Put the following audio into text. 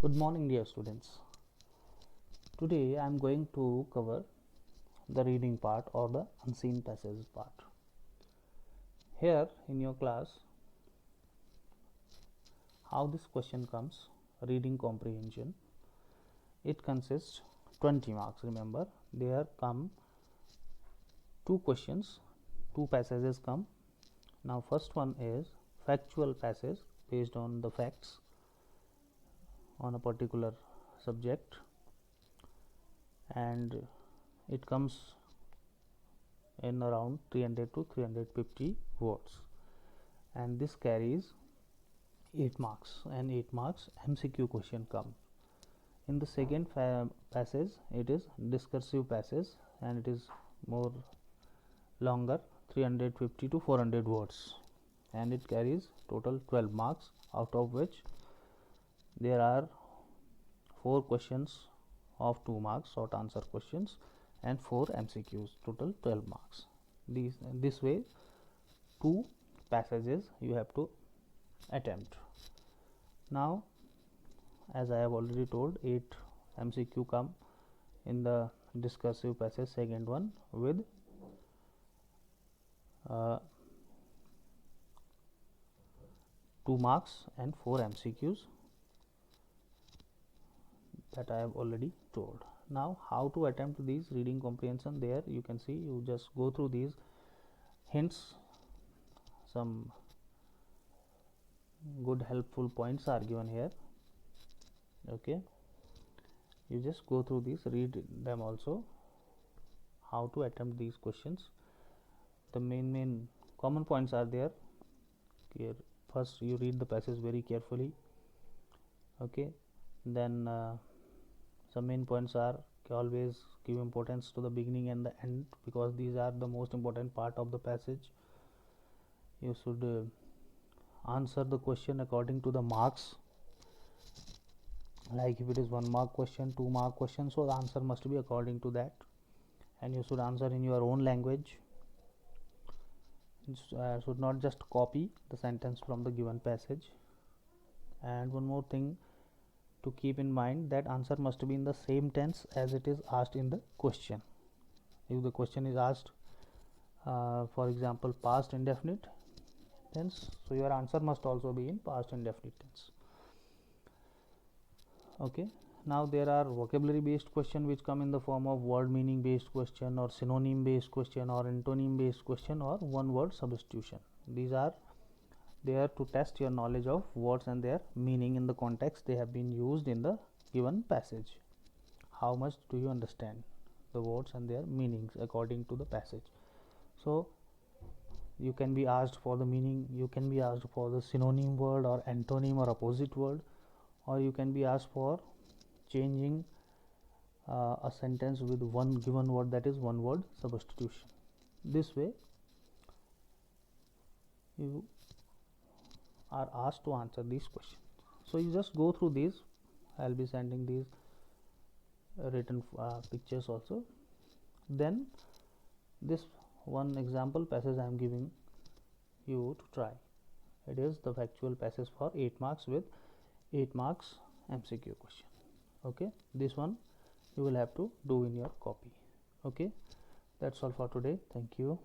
Good morning, dear students. Today I am going to cover the reading part or the unseen passage part. Here in your class, how this question comes, reading comprehension. It consists 20 marks. Remember, there come two questions, two passages come. Now, first one is factual passage based on the facts on a particular subject, and it comes in around 300 to 350 words, and this carries 8 marks, and 8 marks MCQ question comes. In the second passage, it is discursive passage, and it is more longer, 350 to 400 words, and it carries total 12 marks, out of which there are 4 questions of 2 marks, short answer questions, and 4 MCQs, total 12 marks. This way 2 passages you have to attempt. Now, as I have already told, 8 MCQ come in the discursive passage, second one, with 2 marks and 4 MCQs, that I have already told. Now, how to attempt these reading comprehension? There you can see, you just go through these hints. Some good helpful points are given here. Okay, you just go through these, read them also, how to attempt these questions. The main common points are there. Here, first you read the passage very carefully. Okay, then some main points are, always give importance to the beginning and the end, because these are the most important part of the passage. You should answer the question according to the marks, like if it is 1 mark question, 2 mark question, so the answer must be according to that, and you should answer in your own language. Should not just copy the sentence from the given passage. And one more thing to keep in mind, that answer must be in the same tense as it is asked in the question. If the question is asked for example past indefinite tense, so your answer must also be in past indefinite tense. Okay, now there are vocabulary based question which come in the form of word meaning based question, or synonym based question, or antonym based question, or one word substitution. These are there to test your knowledge of words and their meaning in the context they have been used in the given passage. How much do you understand the words and their meanings according to the passage? So you can be asked for the meaning, you can be asked for the synonym word or antonym or opposite word, or you can be asked for changing a sentence with one given word, that is one word substitution. This way you are asked to answer these questions. So you just go through these. I'll be sending these written pictures also. Then this one example passage I am giving you to try. It is the factual passage for 8 marks with 8 marks MCQ question. Okay, this one you will have to do in your copy. Okay, that's all for today. Thank you.